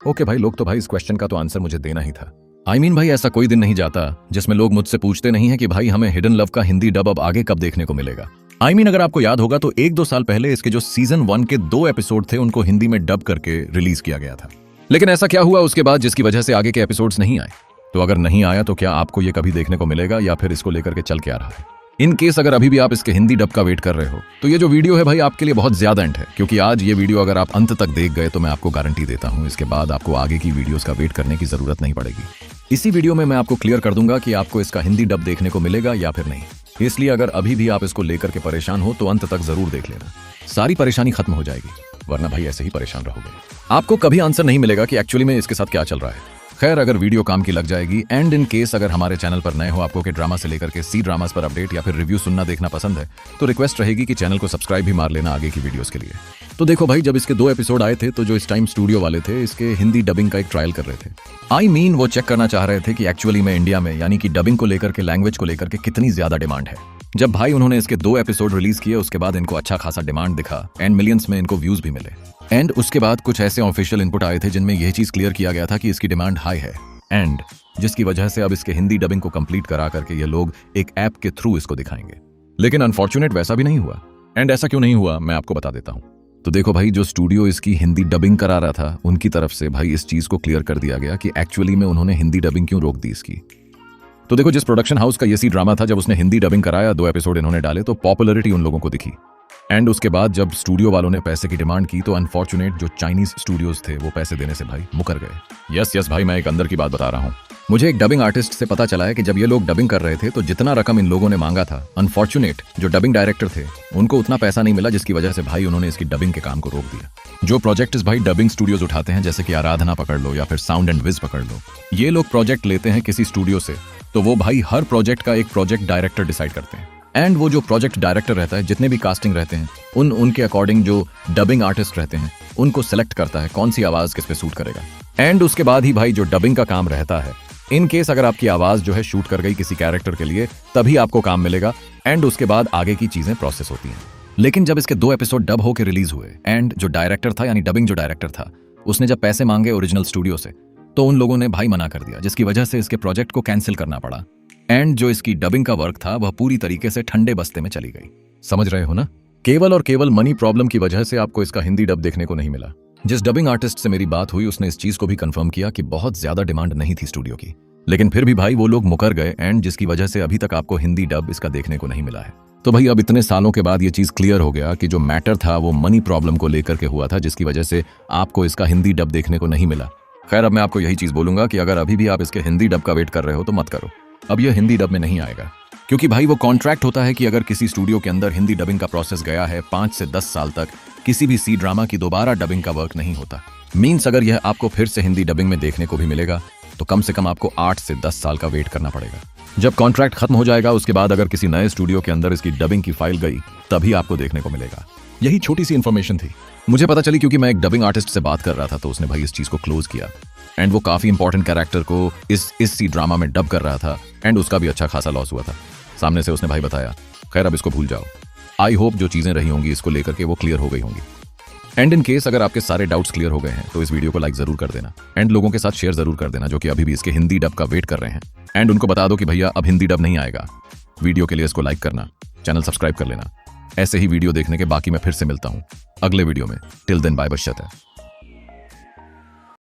Okay भाई, लोग तो भाई इस क्वेश्चन का तो आंसर मुझे देना ही था। आई मीन भाई, ऐसा कोई दिन नहीं जाता जिसमें लोग मुझसे पूछते नहीं है कि भाई हमें हिडन लव का हिंदी डब अब आगे कब देखने को मिलेगा। आई मीन अगर आपको याद होगा तो 1-2 साल पहले इसके जो सीजन 1 के 2 एपिसोड थे उनको हिंदी में डब करके रिलीज किया गया था। लेकिन ऐसा क्या हुआ उसके बाद जिसकी वजह से आगे के एपिसोड्स नहीं आए? तो अगर नहीं आया तो क्या आपको ये कभी देखने को मिलेगा या फिर इसको लेकर के चल के आ रहा है? इन केस अगर अभी भी आप इसके हिंदी डब का वेट कर रहे हो तो ये जो वीडियो है भाई आपके लिए बहुत ज्यादा एंड है, क्योंकि आज ये वीडियो अगर आप अंत तक देख गए तो मैं आपको गारंटी देता हूं इसके बाद आपको आगे की वीडियोस का वेट करने की जरूरत नहीं पड़ेगी। इसी वीडियो में मैं आपको क्लियर कर दूंगा कि आपको इसका हिंदी डब देखने को मिलेगा या फिर नहीं। इसलिए अगर अभी भी आप इसको लेकर के परेशान हो तो अंत तक जरूर देख लेना, सारी परेशानी खत्म हो जाएगी, वरना भाई ऐसे ही परेशान रहोगे। आपको कभी आंसर नहीं मिलेगा कि एक्चुअली में इसके साथ क्या चल रहा है। खैर, अगर वीडियो काम की लग जाएगी एंड इन केस अगर हमारे चैनल पर नए हो, आपको के ड्रामा से लेकर के सी ड्रामास पर अपडेट या फिर रिव्यू सुनना देखना पसंद है तो रिक्वेस्ट रहेगी कि चैनल को सब्सक्राइब भी मार लेना आगे की वीडियोस के लिए। तो देखो भाई, जब इसके 2 एपिसोड आए थे तो जो इस टाइम स्टूडियो वाले थे इसके हिंदी डबिंग का एक ट्रायल कर रहे थे। आई मीन वो चेक करना चाह रहे थे कि एक्चुअली में इंडिया में यानी कि डबिंग को लेकर के, लैंग्वेज को लेकर के कितनी ज्यादा डिमांड है। जब भाई उन्होंने इसके 2 एपिसोड रिलीज किए उसके बाद इनको अच्छा खासा डिमांड दिखा एंड मिलियंस में इनको व्यूज भी मिले। एंड उसके बाद कुछ ऐसे ऑफिशियल इनपुट आए थे जिनमें यह चीज क्लियर किया गया था कि इसकी डिमांड हाई है एंड जिसकी वजह से अब इसके हिंदी डबिंग को कंप्लीट करा करके ये लोग एक ऐप के थ्रू इसको दिखाएंगे। लेकिन अनफॉर्चुनेट वैसा भी नहीं हुआ। एंड ऐसा क्यों नहीं हुआ मैं आपको बता देता हूं। तो देखो भाई, जो स्टूडियो इसकी हिंदी डबिंग करा रहा था उनकी तरफ से भाई इस चीज को क्लियर कर दिया गया कि एक्चुअली में उन्होंने हिंदी डबिंग क्यों रोक दी इसकी। तो देखो, जिस प्रोडक्शन हाउस का ये सी ड्रामा था, जब उसने हिंदी डबिंग कराया, 2 एपिसोड इन्होंने डाले तो पॉपुलरिटी उन लोगों को दिखी। एंड उसके बाद जब स्टूडियो वालों ने पैसे की डिमांड की तो अनफॉर्चुनेट जो चाइनीज स्टूडियोज थे वो पैसे देने से भाई मुकर गए। यस भाई, मैं एक अंदर की बात बता रहा हूँ। मुझे एक डबिंग आर्टिस्ट से पता चला है कि जब ये लोग डबिंग कर रहे थे तो जितना रकम इन लोगों ने मांगा था, अनफॉर्चुनेट जो डबिंग डायरेक्टर थे उनको उतना पैसा नहीं मिला, जिसकी वजह से भाई उन्होंने इसकी डबिंग के काम को रोक दिया। जो प्रोजेक्ट्स भाई डबिंग स्टूडियोज उठाते हैं, जैसे कि आराधना पकड़ लो या फिर साउंड एंड विज पकड़ लो, ये लोग प्रोजेक्ट लेते हैं किसी स्टूडियो से तो वो भाई हर प्रोजेक्ट का एक प्रोजेक्ट डायरेक्टर डिसाइड करते हैं। एंड वो जो प्रोजेक्ट डायरेक्टर रहता है, जितने भी कास्टिंग रहते हैं उनके अकॉर्डिंग जो डबिंग आर्टिस्ट रहते हैं उनको सेलेक्ट करता है कौन सी आवाज किस पे सूट करेगा। एंड उसके बाद ही भाई जो डबिंग का काम रहता है, इन केस अगर आपकी आवाज जो है शूट कर गई किसी कैरेक्टर के लिए तभी आपको काम मिलेगा एंड उसके बाद आगे की चीजें प्रोसेस होती हैं। लेकिन जब इसके 2 एपिसोड डब होकर रिलीज हुए एंड जो डायरेक्टर था यानी डबिंग जो डायरेक्टर था उसने जब पैसे मांगे ओरिजिनल स्टूडियो से तो उन लोगों ने भाई मना कर दिया, जिसकी वजह से इसके प्रोजेक्ट को कैंसिल करना पड़ा। एंड जो इसकी डबिंग का वर्क था वह पूरी तरीके से ठंडे बस्ते में चली गई। समझ रहे हो ना? केवल और केवल मनी प्रॉब्लम की वजह से आपको इसका हिंदी डब देखने को नहीं मिला। जिस डबिंग आर्टिस्ट से मेरी बात हुई उसने इस चीज को भी कंफर्म किया कि बहुत ज्यादा डिमांड नहीं थी स्टूडियो की, लेकिन फिर भी भाई वो लोग मुकर गए एंड जिसकी वजह से अभी तक आपको हिंदी डब इसका देखने को नहीं मिला है। तो भाई अब इतने सालों के बाद ये चीज क्लियर हो गया कि जो मैटर था वो मनी प्रॉब्लम को लेकर के हुआ था, जिसकी वजह से आपको इसका हिंदी डब देखने को नहीं मिला। खैर, अब मैं आपको यही चीज बोलूंगा कि अगर अभी भी आप इसके हिंदी डब का वेट कर रहे हो तो मत करो, अब यह हिंदी डब में नहीं आएगा, क्योंकि भाई वो कॉन्ट्रैक्ट होता है कि अगर किसी स्टूडियो के अंदर हिंदी डबिंग का प्रोसेस गया है 5 से 10 साल तक किसी भी सी ड्रामा की दोबारा डबिंग का वर्क नहीं होता। मीन्स अगर यह आपको फिर से हिंदी डबिंग में देखने को भी मिलेगा तो कम से कम आपको 8 से 10 साल का वेट करना पड़ेगा। जब कॉन्ट्रैक्ट खत्म हो जाएगा उसके बाद अगर किसी नए स्टूडियो के अंदर इसकी डबिंग की फाइल गई तभी आपको देखने को मिलेगा। यही छोटी सी इन्फॉर्मेशन थी, मुझे पता चली क्योंकि मैं एक डबिंग आर्टिस्ट से बात कर रहा था तो उसने भाई इस चीज को क्लोज किया एंड वो काफी इंपॉर्टेंट कैरेक्टर को इस सी ड्रामा में डब कर रहा था एंड उसका भी अच्छा खासा लॉस हुआ था। सामने से उसने भाई बताया। खैर, अब इसको भूल जाओ। आई होप जो चीजें रही होंगी इसको लेकर के वो क्लियर हो गई होंगी। एंड इन केस अगर आपके सारे डाउट्स क्लियर हो गए हैं तो इस वीडियो को लाइक जरूर कर देना एंड लोगों के साथ शेयर जरूर कर देना जो कि अभी भी इसके हिंदी डब का वेट कर रहे हैं। एंड उनको बता दो कि भैया अब हिंदी डब नहीं आएगा। वीडियो के लिए इसको लाइक करना, चैनल सब्सक्राइब कर लेना। ऐसे ही वीडियो देखने के बाकी मैं फिर से मिलता हूँ अगले वीडियो में। टिल देन बाय, बशत है।